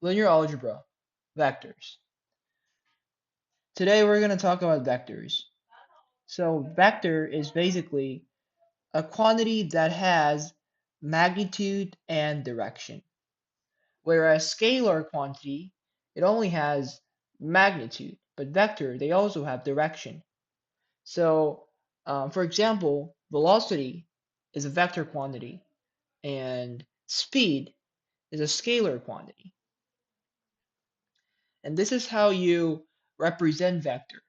Linear algebra, vectors. Today we're going to talk about vectors. So vector is basically a quantity that has magnitude and direction, whereas scalar quantity, it only has magnitude, but vector, they also have direction. So for example, velocity is a vector quantity and speed is a scalar quantity. And this is how you represent vector.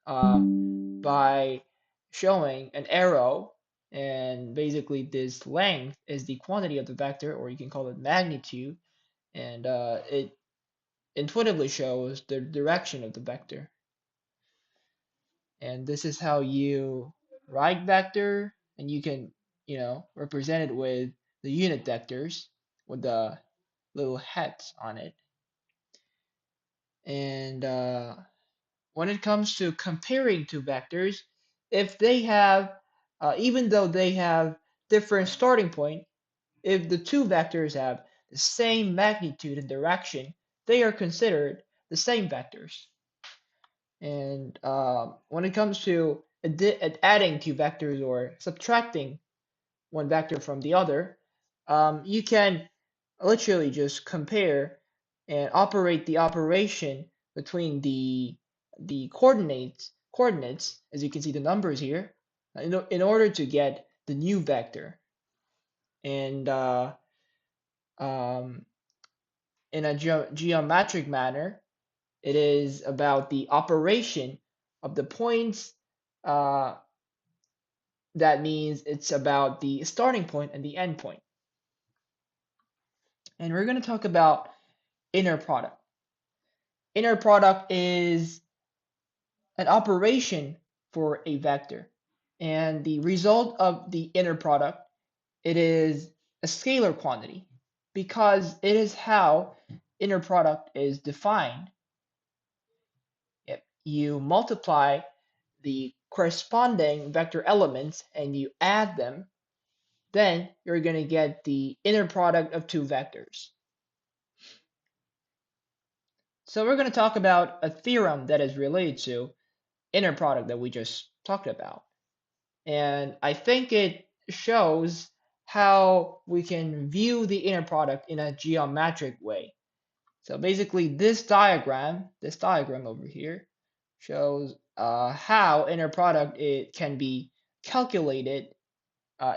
By showing an arrow, and basically this length is the quantity of the vector, or you can call it magnitude, and it intuitively shows the direction of the vector. And this is how you write vector, and you can, represent it with the unit vectors with the little heads on it. And when it comes to comparing two vectors, if they have, even though they have different starting point, if the two vectors have the same magnitude and direction, they are considered the same vectors. And when it comes to adding two vectors or subtracting one vector from the other, you can literally just compare and operate the operation between the coordinates, as you can see the numbers here, in order to get the new vector. And um, in a geometric manner, it is about the operation of the points. Uh, that means it's about the starting point and the end point. And we're going to talk about inner product. Inner product is an operation for a vector. And the result of the inner product, it is a scalar quantity because it is how inner product is defined. If you multiply the corresponding vector elements and you add them, then you're going to get the inner product of two vectors. So we're going to talk about a theorem that is related to inner product that we just talked about. And I think it shows how we can view the inner product in a geometric way. So basically this diagram over here shows how inner product it can be calculated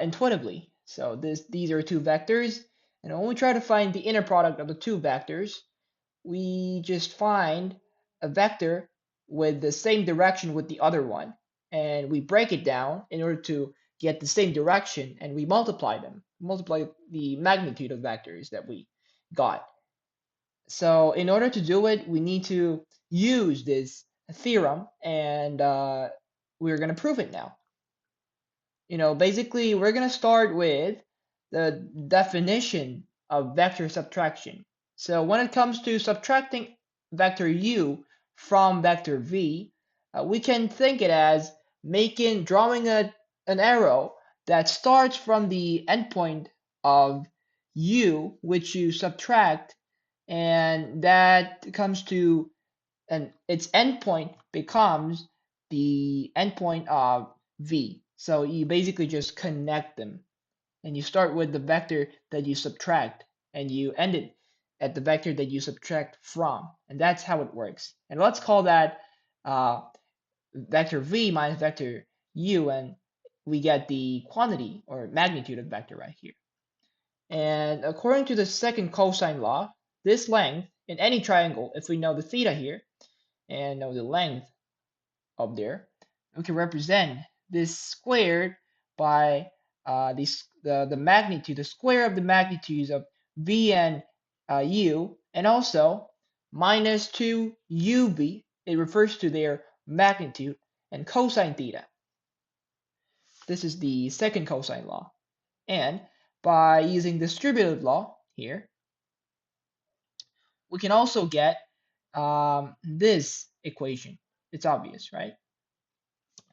intuitively. So these are two vectors, and when we try to find the inner product of the two vectors, we just find a vector with the same direction with the other one, and we break it down in order to get the same direction, and we multiply the magnitude of vectors that we got. So in order to do it, we need to use this theorem, and we're going to prove it now. Basically, we're going to start with the definition of vector subtraction. So when it comes to subtracting vector u from vector v, we can think it as drawing an arrow that starts from the endpoint of u, which you subtract, and that comes to, and its endpoint becomes the endpoint of v. So you basically just connect them, and you start with the vector that you subtract, and you end it at the vector that you subtract from, and that's how it works. And let's call that uh, vector v minus vector u, and we get the quantity or magnitude of vector right here. And according to the second cosine law, this length in any triangle, if we know the theta here and know the length up there, we can represent this squared by the magnitude, the square of the magnitudes of v and u, and also minus 2ub. It refers to their magnitude, and cosine theta. This is the second cosine law. And by using distributive law here, we can also get this equation. It's obvious, right?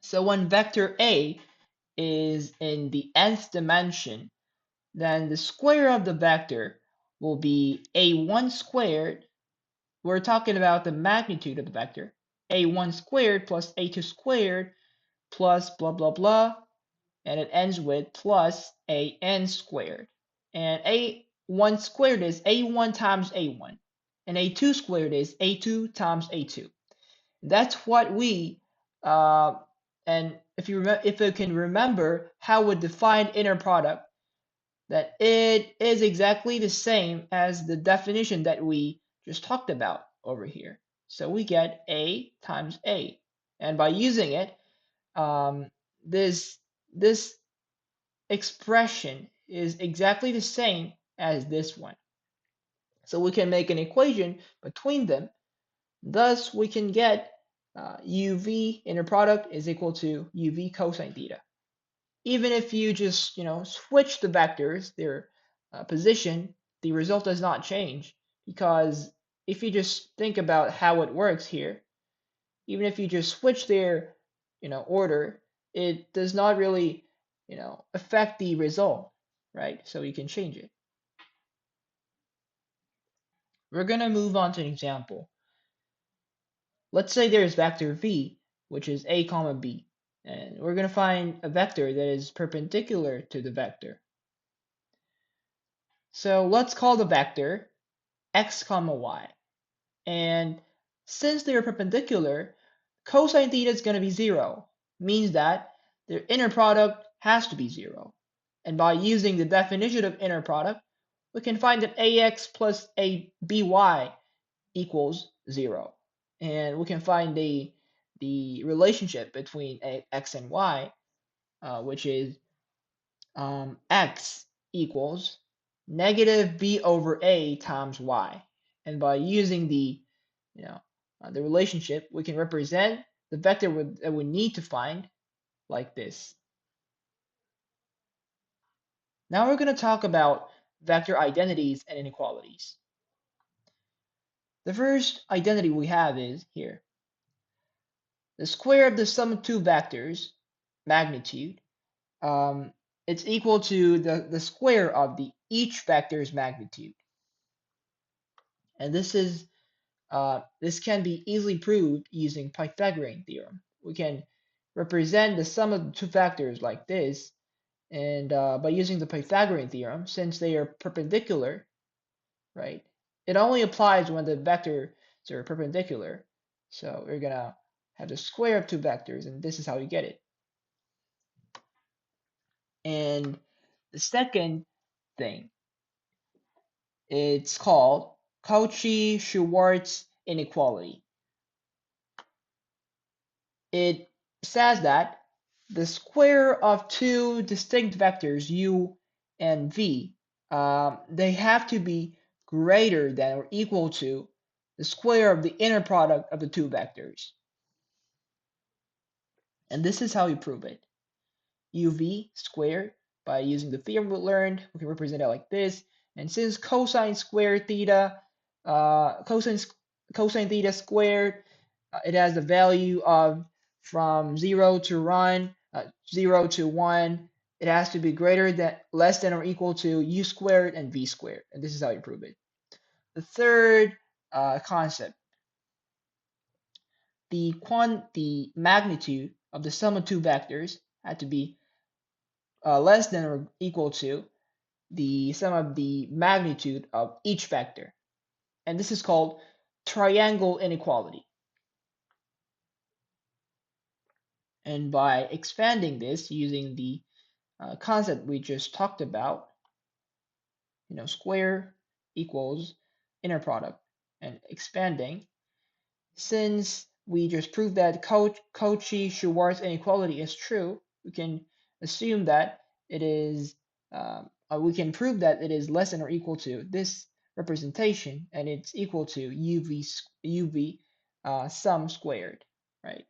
So when vector A is in the nth dimension, then the square of the vector will be a1 squared. We're talking about the magnitude of the vector. A1 squared plus a2 squared plus blah blah blah, and it ends with plus an squared. And a1 squared is a1 times a1, and a2 squared is a2 times a2. That's what we and if you can remember how we define inner product, that it is exactly the same as the definition that we just talked about over here. So we get a times a, and by using it, um, this this expression is exactly the same as this one. So we can make an equation between them. Thus, we can get uv inner product is equal to uv cosine theta. Even if you just switch the vectors, their position, the result does not change, because if you just think about how it works here, even if you just switch their order, it does not really affect the result, right? So you can change it. We're going to move on to an example. Let's say there's vector v, which is a comma b, and we're going to find a vector that is perpendicular to the vector. So let's call the vector x comma y. And since they are perpendicular, cosine theta is going to be 0, means that their inner product has to be 0. And by using the definition of inner product, we can find that ax plus a by equals 0. And we can find the relationship between x and y, which is x equals negative b over a times y. And by using you know, the relationship, we can represent the vector that we need to find like this. Now we're going to talk about vector identities and inequalities. The first identity we have is here. The square of the sum of two vectors, magnitude, um, it's equal to the square of each vector's magnitude. And this can be easily proved using Pythagorean theorem. We can represent the sum of the two factors like this, and by using the Pythagorean theorem, since they are perpendicular, right? It only applies when the vectors are perpendicular. So we're gonna have the square of two vectors, and this is how you get it. And the second thing, it's called Cauchy-Schwarz inequality. It says that the square of two distinct vectors u and v, they have to be greater than or equal to the square of the inner product of the two vectors. And this is how you prove it. uv squared, by using the theorem we learned, we can represent it like this. And since cosine squared theta, cosine theta squared, it has the value of from 0 to 1, 0 to 1. It has to be greater than, less than or equal to u squared and v squared. And this is how you prove it. The third concept, the magnitude of the sum of two vectors had to be less than or equal to the sum of the magnitude of each vector. And this is called triangle inequality. And by expanding this using the concept we just talked about, square equals inner product, and expanding, since we just proved that Cauchy-Schwarz inequality is true, we can assume that it is, we can prove that it is less than or equal to this representation, and it's equal to uv sum squared, right?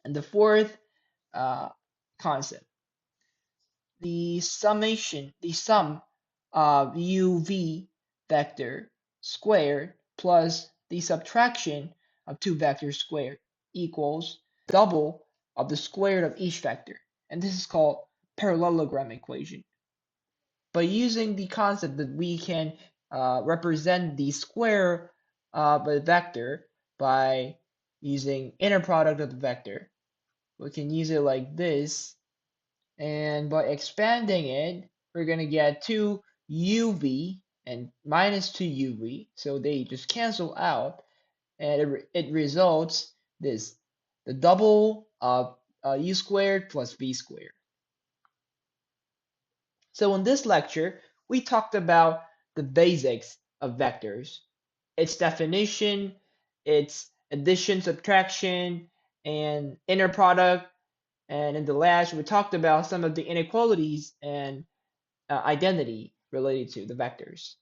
And the fourth concept, the sum of uv vector squared plus the subtraction of two vectors squared equals double of the square of each vector. And this is called parallelogram equation. but using the concept that we can represent the square of a vector by using inner product of the vector. We can use it like this, and by expanding it, we're going to get 2uv and minus 2uv, so they just cancel out, and it results this, the double of u squared plus v squared. So in this lecture, we talked about the basics of vectors, its definition, its addition, subtraction, and inner product. And in the last, we talked about some of the inequalities and identity related to the vectors.